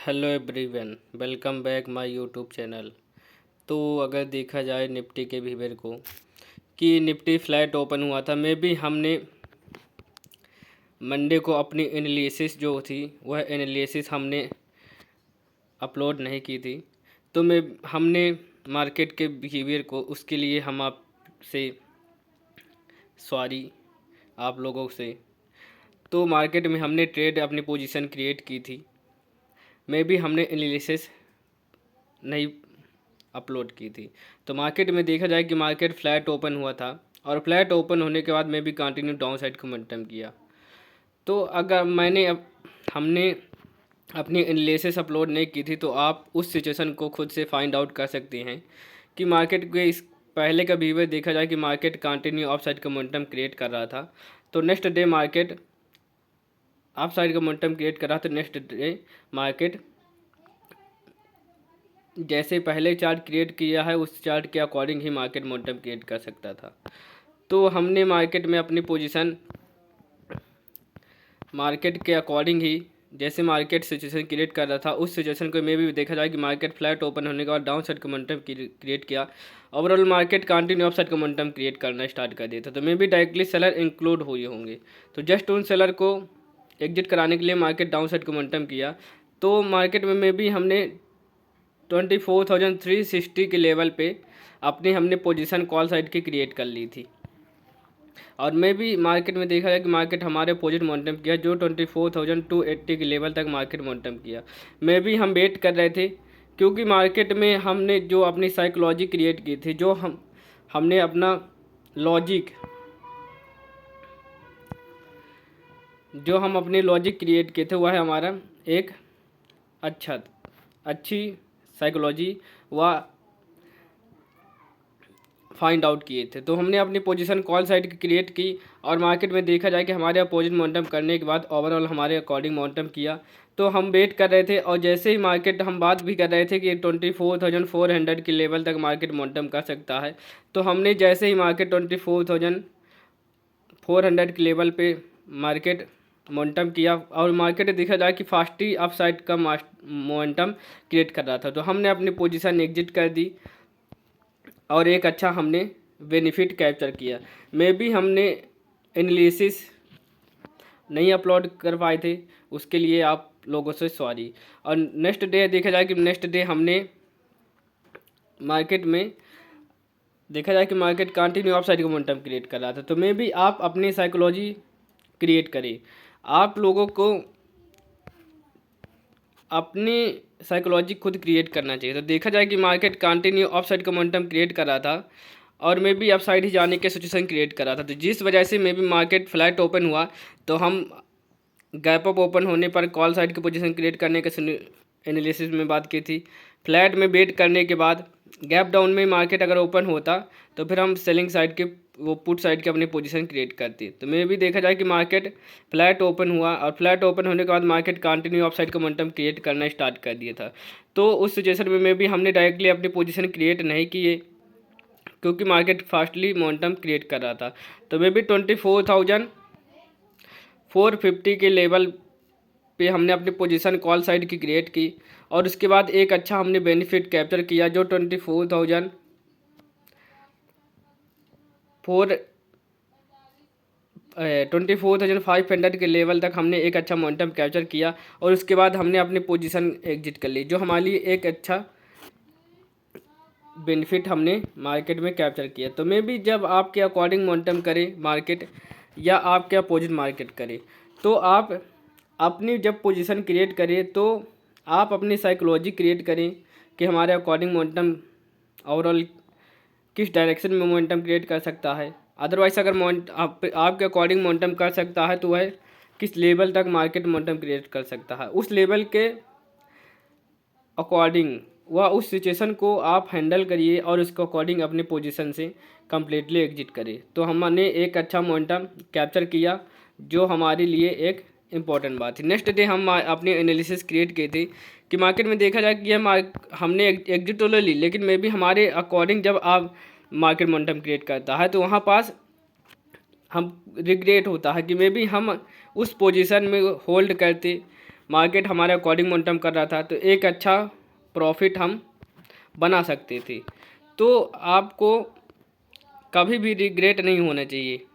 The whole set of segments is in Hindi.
Hello everyone, welcome back my YouTube channel. तो अगर देखा जाए निफ्टी के बिहेवियर को कि निफ्टी फ्लैट ओपन हुआ था, मे भी हमने मंडे को अपनी एनालिसिस जो थी वह एनालिसिस हमने अपलोड नहीं की थी। तो मैं हमने मार्केट के बिहेवियर को, उसके लिए हम आपसे सॉरी आप लोगों से। तो मार्केट में हमने ट्रेड अपनी पोजीशन क्रिएट की थी, मे भी हमने एनालिसिस नहीं अपलोड की थी। तो मार्केट में देखा जाए कि मार्केट फ्लैट ओपन हुआ था और फ्लैट ओपन होने के बाद में भी कंटिन्यू डाउन साइड का मोमेंटम किया। तो अगर हमने अपनी एनालिसिस अपलोड नहीं की थी, तो आप उस सिचुएशन को खुद से फाइंड आउट कर सकते हैं कि मार्केट के इस पहले का बिहेवियर देखा जाए कि मार्केट कंटिन्यू अप साइड का मोमेंटम क्रिएट कर रहा था। तो next day market up side का मोमेंटम क्रिएट कर रहा था। नेक्स्ट डे मार्केट जैसे पहले चार्ट क्रिएट किया है उस चार्ट के अकॉर्डिंग ही मार्केट मोमेंटम क्रिएट कर सकता था। तो हमने मार्केट में अपनी पोजीशन मार्केट के अकॉर्डिंग ही, जैसे मार्केट सिचुएशन क्रिएट कर रहा था उस सिचुएशन को में भी देखा जाए कि मार्केट फ्लैट ओपन होने के बाद डाउन साइड का मोमेंटम क्रिएट किया। Overall market continue up side का मोमेंटम क्रिएट करना स्टार्ट कर दिया था। तो मे भी डायरेक्टली सेलर इंक्लूड हुए होंगे, तो जस्ट उन सेलर को एग्जिट कराने के लिए मार्केट डाउन साइड का मोमेंटम किया। तो मार्केट में भी हमने 24,360 के लेवल पे अपनी हमने पोजीशन कॉल साइड की क्रिएट कर ली थी। और मैं भी मार्केट में देखा जाए कि मार्केट हमारे अपोजिट मोमेंटम किया, जो 24,280 के लेवल तक मार्केट मोमेंटम किया। मैं भी हम वेट कर रहे थे, क्योंकि मार्केट में हमने जो अपनी साइकोलॉजी क्रिएट की थी, जो हमने अपना लॉजिक जो हम अपने लॉजिक क्रिएट किए थे, वह है हमारा एक अच्छी साइकोलॉजी व फाइंड आउट किए थे। तो हमने अपनी पोजीशन कॉल साइड की क्रिएट की और मार्केट में देखा जाए कि हमारे अपोजिट मोमेंटम करने के बाद ओवरऑल हमारे अकॉर्डिंग मोमेंटम किया। तो हम वेट कर रहे थे और जैसे ही मार्केट, हम बात भी कर रहे थे कि 24,400 के लेवल तक मार्केट मोमेंटम कर सकता है। तो हमने जैसे ही मार्केट 24,400 के लेवल पे मार्केट मोमेंटम किया और मार्केट देखा जाए कि फास्टली अप साइड का मोमेंटम क्रिएट कर रहा था, तो हमने अपनी पोजीशन एग्जिट कर दी और एक अच्छा हमने बेनिफिट कैप्चर किया। मे भी हमने एनालिसिस नहीं अपलोड कर पाए थे, उसके लिए आप लोगों से सॉरी। और नेक्स्ट डे देखा जाए कि नेक्स्ट डे हमने मार्केट में देखा जाए कि मार्केट कंटिन्यू अप साइड का मोमेंटम क्रिएट कर रहा था। तो मे भी आप अपनी साइकोलॉजी क्रिएट करें, आप लोगों को अपनी साइकोलॉजी खुद क्रिएट करना चाहिए। तो देखा जाए कि मार्केट कंटिन्यू अप साइड का मोमेंटम क्रिएट कर रहा था और मे भी अप साइड ही जाने के सिचुएशन क्रिएट कर रहा था। तो जिस वजह से मे भी मार्केट फ्लैट ओपन हुआ, तो हम गैप अप ओपन होने पर कॉल साइड की पोजीशन क्रिएट करने के एनालिसिस में बात की थी। फ्लैट में वेट करने के बाद गैप डाउन में मार्केट अगर ओपन होता, तो फिर हम सेलिंग साइड के, वो पुट साइड की अपनी पोजीशन क्रिएट करती। तो मे भी देखा जाए कि मार्केट फ्लैट ओपन हुआ और फ्लैट ओपन होने के बाद मार्केट कंटिन्यू अप साइड का मोमेंटम क्रिएट करना स्टार्ट कर दिया था। तो उस सिचुएशन में भी हमने डायरेक्टली अपनी पोजीशन क्रिएट नहीं किए, क्योंकि मार्केट फास्टली मोमेंटम क्रिएट कर रहा था। तो मे भी 24,450 के लेवल पे हमने अपनी पोजीशन कॉल साइड की क्रिएट की और उसके बाद एक अच्छा हमने बेनिफिट कैप्चर किया, जो 24,500 के लेवल तक हमने एक अच्छा मोमेंटम कैप्चर किया और उसके बाद हमने अपनी पोजीशन एग्जिट कर ली, जो हमारे लिए एक अच्छा बेनिफिट हमने मार्केट में कैप्चर किया। तो मे भी जब आपके अकॉर्डिंग मोमेंटम करे मार्केट या आपके अपोजिट मार्केट करे, तो आप अपनी जब पोजीशन क्रिएट करें तो आप अपनी साइकोलॉजी क्रिएट करें कि हमारे अकॉर्डिंग मोमेंटम ओवरऑल किस डायरेक्शन में मोमेंटम क्रिएट कर सकता है। अदरवाइज अगर आपके अकॉर्डिंग मोमेंटम कर सकता है, तो वह किस लेवल तक मार्केट मोमेंटम क्रिएट कर सकता है, उस लेवल के अकॉर्डिंग वह उस सिचुएशन को आप हैंडल करिए और उसके अकॉर्डिंग अपने पोजीशन से कम्प्लीटली एग्जिट करिए। तो हमने एक अच्छा मोमेंटम कैप्चर किया, जो हमारे लिए एक इम्पॉर्टेंट बात थी। नेक्स्ट डे हम अपनी एनालिसिस क्रिएट की थी कि मार्केट में देखा जाए कि हमने एग्जिट तो ले ली, लेकिन मे भी हमारे अकॉर्डिंग जब आप मार्केट मोमेंटम क्रिएट करता है, तो वहाँ पास हम रिग्रेट होता है कि मे भी हम उस पोजीशन में होल्ड करते मार्केट हमारे अकॉर्डिंग मोमेंटम कर रहा था तो एक अच्छा प्रॉफिट हम बना सकते थे। तो आपको कभी भी रिग्रेट नहीं होना चाहिए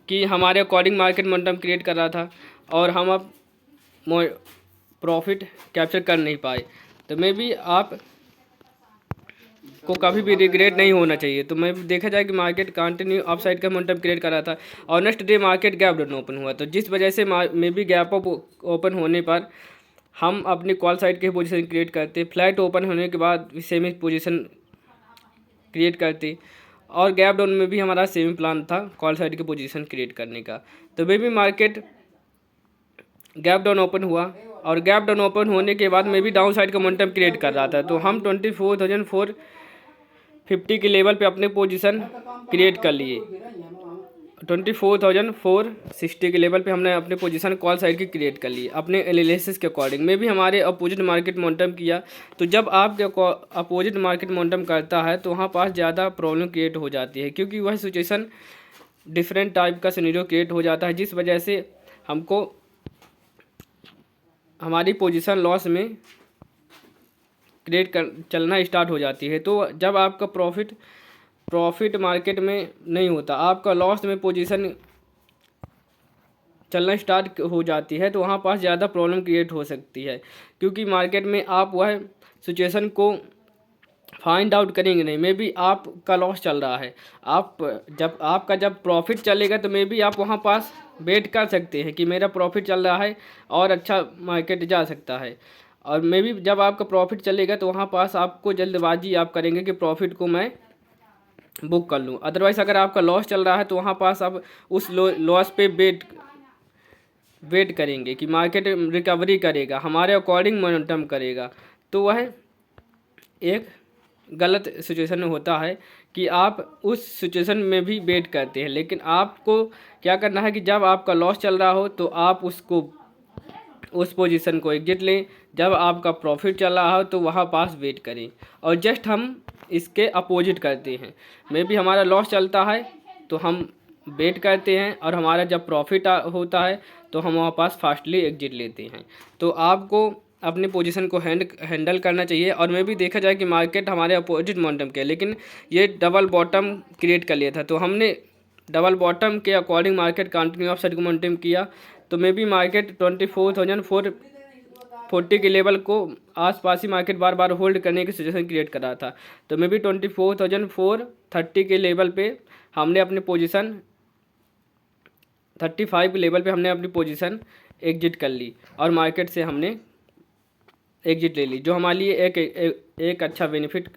कि हमारे अकॉर्डिंग मार्केट मोमेंटम क्रिएट कर रहा था और हम अब प्रॉफिट कैप्चर कर नहीं पाए। तो मे बी आप को कभी भी रिग्रेट नहीं होना चाहिए। तो मैं देखा जाए कि मार्केट कंटिन्यू अप साइड का मोमेंटम क्रिएट कर रहा था और next day market gap down open हुआ, तो जिस वजह से may be gap up open होने पर हम अपनी कॉल साइड की पोजीशन क्रिएट करते, फ्लैट ओपन होने के बाद सेमी पोजीशन क्रिएट करते और गैप डाउन में भी हमारा सेम प्लान था कॉल साइड की पोजीशन क्रिएट करने का। तो may be market gap down open हुआ और गैप डाउन ओपन होने के बाद में भी डाउन साइड का मोमेंटम क्रिएट कर रहा था, तो हम 24,450 के लेवल पे अपने पोजीशन क्रिएट कर लिए। 24,460 के लेवल पे हमने अपने पोजीशन कॉल साइड की क्रिएट कर ली अपने एनालिसिस के अकॉर्डिंग। में भी हमारे अपोजिट मार्केट मोमेंटम किया, तो जब आपके अपोजिट मार्केट मोमेंटम करता है तो वहाँ पास ज़्यादा प्रॉब्लम क्रिएट हो जाती है, क्योंकि वह सिचुएशन डिफरेंट टाइप का सिनेरियो क्रिएट हो जाता है, जिस वजह से हमको हमारी पोजीशन लॉस में क्रिएट कर चलना स्टार्ट हो जाती है। तो जब आपका प्रॉफिट मार्केट में नहीं होता, आपका लॉस में पोजीशन चलना स्टार्ट हो जाती है, तो वहाँ पास ज़्यादा प्रॉब्लम क्रिएट हो सकती है, क्योंकि मार्केट में आप वह सिचुएशन को फाइंड आउट करेंगे नहीं। मे बी आपका लॉस चल रहा है, जब प्रॉफिट चलेगा तो मे बी आप वहाँ पास वेट कर सकते हैं कि मेरा प्रॉफिट चल रहा है और अच्छा मार्केट जा सकता है। और मे बी जब आपका प्रॉफिट चलेगा तो वहाँ पास आपको जल्दबाजी आप करेंगे कि प्रॉफिट को मैं बुक कर लूँ। अदरवाइज़ अगर आपका लॉस चल रहा है तो वहाँ पास आप उस लॉस पे वेट करेंगे कि मार्केट रिकवरी करेगा, हमारे अकॉर्डिंग मोमेंटम करेगा। तो वह एक गलत सिचुएशन होता है कि आप उस सिचुएशन में भी वेट करते हैं, लेकिन आपको क्या करना है कि जब आपका लॉस चल रहा हो तो आप उस पोजीशन को एग्जिट लें, जब आपका प्रॉफिट चल रहा हो तो वहाँ पास वेट करें। और जस्ट हम इसके अपोजिट करते हैं, मे बी हमारा लॉस चलता है तो हम वेट करते हैं और हमारा जब प्रॉफिट होता है तो हम वहाँ पास फास्टली एग्जिट लेते हैं। तो आपको अपनी पोजीशन को हैंडल करना चाहिए। और मैं भी देखा जाए कि मार्केट हमारे अपोजिट मोमेंटम के, लेकिन ये डबल बॉटम क्रिएट कर लिया था, तो हमने डबल बॉटम के according market continue up side को मोमेंटम किया। तो मे बी मार्केट 24,440 के लेवल को आसपास ही मार्केट बार बार होल्ड करने की सिचुएशन क्रिएट कर रहा था। तो मे बी 24,430 के लेवल पे हमने अपनी पोजीशन 35 के लेवल पे हमने अपनी पोजीशन एग्जिट कर ली और मार्केट से हमने एग्जिट ले ली, जो हमारे लिए एक अच्छा बेनिफिट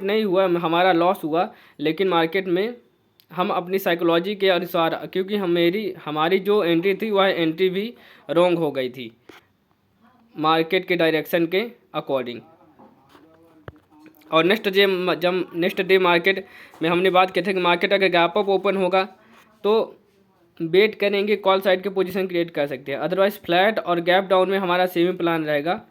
नहीं हुआ, हमारा लॉस हुआ। लेकिन मार्केट में हम अपनी साइकोलॉजी के अनुसार, क्योंकि हमारी जो एंट्री थी वह एंट्री भी रॉन्ग हो गई थी मार्केट के डायरेक्शन के अकॉर्डिंग। और नेक्स्ट डे मार्केट में हमने बात की थी कि मार्केट अगर गैप अप ओपन होगा तो वेट करेंगे, कॉल साइड की पोजीशन क्रिएट कर सकते हैं। अदरवाइज फ्लैट और गैप डाउन में हमारा सेम प्लान रहेगा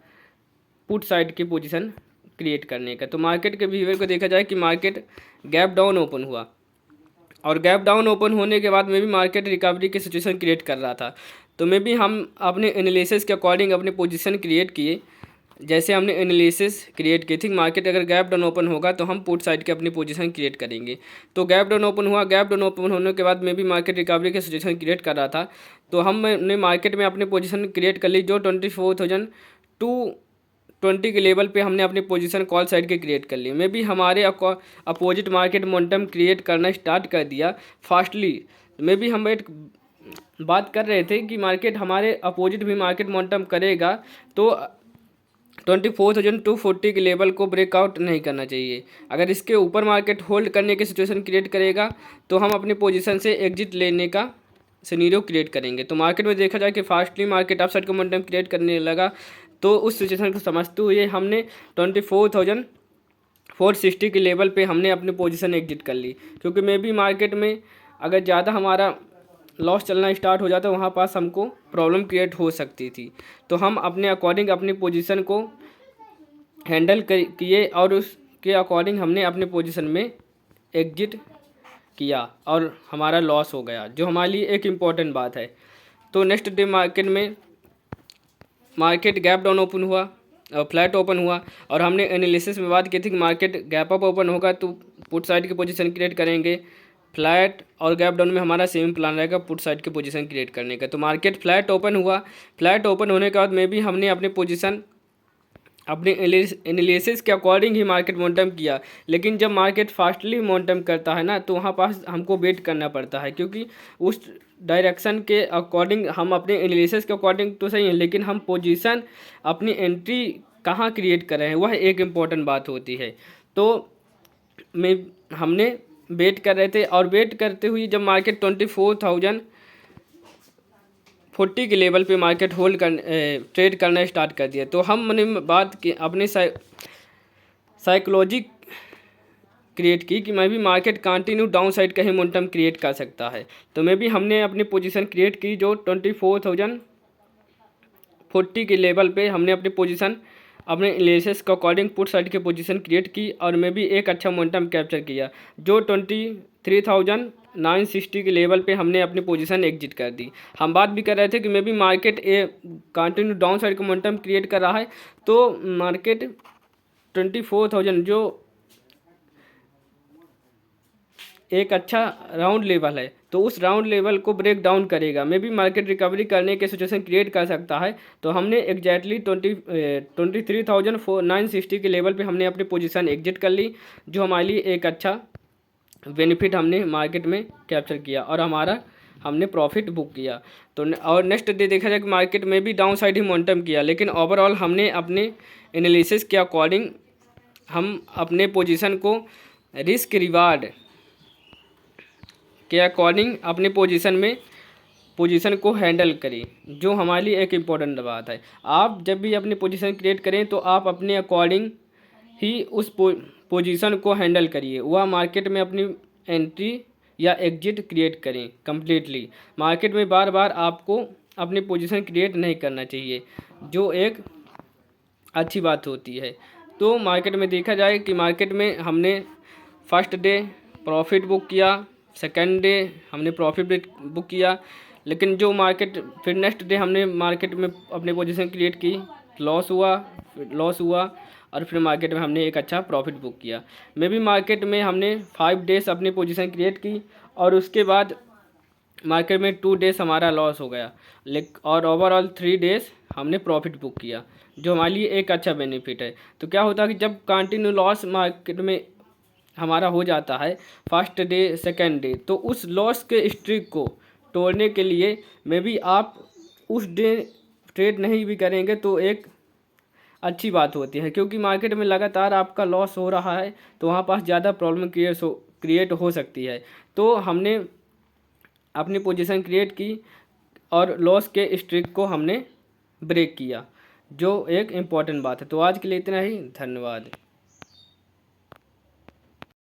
पुट साइड की पोजीशन क्रिएट करने का। तो मार्केट के बिहेवियर को देखा जाए कि मार्केट गैप डाउन ओपन हुआ और गैप डाउन ओपन होने के बाद में भी मार्केट रिकवरी की सिचुएशन क्रिएट कर रहा था। तो मे भी हम अपने एनालिसिस के अकॉर्डिंग अपनी पोजीशन क्रिएट किए, जैसे हमने एनालिसिस क्रिएट की थी मार्केट अगर गैप डाउन ओपन होगा तो हम पुट साइड की अपनी पोजीशन क्रिएट करेंगे। तो गैप डाउन ओपन हुआ, गैप डाउन ओपन होने के बाद में भी मार्केट रिकवरी की सिचुएशन क्रिएट कर रहा था, तो हमने मार्केट में अपनी पोजीशन क्रिएट कर ली, जो 24,220 के लेवल पे हमने अपनी पोजीशन कॉल साइड की क्रिएट कर ली। में भी हमारे अपोजिट मार्केट मोमेंटम क्रिएट करना स्टार्ट कर दिया फास्टली। में भी हम एक बात कर रहे थे कि मार्केट हमारे अपोजिट भी मार्केट मोमेंटम करेगा तो 24,240 के लेवल को ब्रेकआउट नहीं करना चाहिए। अगर इसके ऊपर मार्केट होल्ड करने की सिचुएशन क्रिएट करेगा तो हम अपनी पोजीशन से एग्जिट लेने का सिनेरियो क्रिएट करेंगे। तो मार्केट में देखा जाए कि फास्टली मार्केट अपसाइड का मोमेंटम क्रिएट करने लगा, तो उस सिचुएशन को समझते हुए हमने 24,460 के लेवल पे हमने अपनी पोजीशन एग्जिट कर ली, क्योंकि मे भी मार्केट में अगर ज़्यादा हमारा लॉस चलना स्टार्ट हो जाता है वहाँ पास हमको प्रॉब्लम क्रिएट हो सकती थी। तो हम अपने अकॉर्डिंग अपनी पोजीशन को हैंडल किए और उसके अकॉर्डिंग हमने अपने पोजीशन में एग्जिट किया और हमारा लॉस हो गया, जो हमारे लिए एक इम्पॉर्टेंट बात है। तो नेक्स्ट डे मार्केट में मार्केट गैप डाउन ओपन हुआ और फ्लैट ओपन हुआ, और हमने एनालिसिस में बात की थी कि मार्केट गैप अप ओपन होगा तो पुट साइड की पोजीशन क्रिएट करेंगे, फ्लैट और गैप डाउन में हमारा सेम प्लान रहेगा पुट साइड की पोजीशन क्रिएट करने का। तो मार्केट फ्लैट ओपन हुआ, फ्लैट ओपन होने के बाद में भी हमने अपनी पोजीशन अपने एनालिसिस के अकॉर्डिंग ही मार्केट मोमेंटम किया, लेकिन जब मार्केट फास्टली मोमेंटम करता है ना, तो वहाँ पास हमको वेट करना पड़ता है, क्योंकि उस डायरेक्शन के अकॉर्डिंग हम अपने एनालिसिस के अकॉर्डिंग तो सही है, लेकिन हम पोजीशन अपनी एंट्री कहाँ क्रिएट कर रहे हैं वह एक इम्पॉर्टेंट बात होती है। तो हमने वेट कर रहे थे, और वेट करते हुए जब मार्केट 24,040 के लेवल पे मार्केट होल्ड कर ट्रेड करना स्टार्ट कर दिया, तो हमने बात की अपने साइकोलॉजी क्रिएट की कि मैं भी मार्केट कंटिन्यू डाउन साइड का ही मोमेंटम क्रिएट कर सकता है। तो हमने अपनी पोजीशन क्रिएट की, जो 24,040 के लेवल पे हमने अपनी पोजीशन अपने एनालिसिस के अकॉर्डिंग पुट साइड की पोजीशन क्रिएट की, और भी एक अच्छा मोमेंटम कैप्चर किया, जो 23,960 के लेवल पे हमने अपनी पोजीशन एग्जिट कर दी। हम बात भी कर रहे थे कि भी मार्केट कंटिन्यू डाउन साइड का मोमेंटम क्रिएट कर रहा है, तो मार्केट 24,000 जो एक अच्छा राउंड लेवल है, तो उस राउंड लेवल को ब्रेक डाउन करेगा, भी मार्केट रिकवरी करने के सिचुएशन क्रिएट कर सकता है। तो हमने एग्जैक्टली 23,960 के लेवल पे हमने अपनी पोजीशन एग्जिट कर ली, जो हमारे लिए एक अच्छा बेनिफिट हमने मार्केट में कैप्चर किया, और हमने प्रॉफिट बुक किया। तो और नेक्स्ट डे देखा जाए कि मार्केट में भी डाउन साइड ही मोमेंटम किया, लेकिन ओवरऑल हमने अपने एनालिसिस के अकॉर्डिंग हम अपने पोजीशन को रिस्क रिवार्ड के अकॉर्डिंग अपनी पोजीशन को हैंडल करें, जो हमारे लिए एक इम्पॉर्टेंट बात है। आप जब भी अपनी पोजीशन क्रिएट करें तो आप अपने अकॉर्डिंग ही उस पोजीशन को हैंडल करिए, वह मार्केट में अपनी एंट्री या एग्जिट क्रिएट करें कम्प्लीटली। मार्केट में बार बार आपको अपनी पोजीशन क्रिएट नहीं करना चाहिए, जो एक अच्छी बात होती है। तो मार्केट में देखा जाए कि मार्केट में हमने फर्स्ट डे प्रॉफिट बुक किया, सेकेंड डे हमने प्रॉफिट बुक किया, लेकिन जो मार्केट फिर नेक्स्ट डे हमने मार्केट में अपनी पोजीशन क्रिएट की, लॉस हुआ और फिर मार्केट में हमने एक अच्छा प्रॉफिट बुक किया। भी मार्केट में हमने 5 डेज अपनी पोजीशन क्रिएट की, और उसके बाद मार्केट में 2 डेज हमारा लॉस हो गया, और ओवरऑल 3 डेज हमने प्रॉफिट बुक किया, जो हमारे लिए एक अच्छा बेनिफिट है। तो क्या होता है कि जब कंटिन्यू लॉस मार्केट में हमारा हो जाता है फर्स्ट डे सेकेंड डे, तो उस लॉस के स्ट्रिक को तोड़ने के लिए भी आप उस डे ट्रेड नहीं भी करेंगे तो एक अच्छी बात होती है, क्योंकि मार्केट में लगातार आपका लॉस हो रहा है, तो वहाँ पास ज़्यादा प्रॉब्लम क्रिएट हो सकती है। तो हमने अपनी पोजीशन क्रिएट की और लॉस के स्ट्रिक को हमने ब्रेक किया, जो एक इम्पॉर्टेंट बात है। तो आज के लिए इतना ही, धन्यवाद।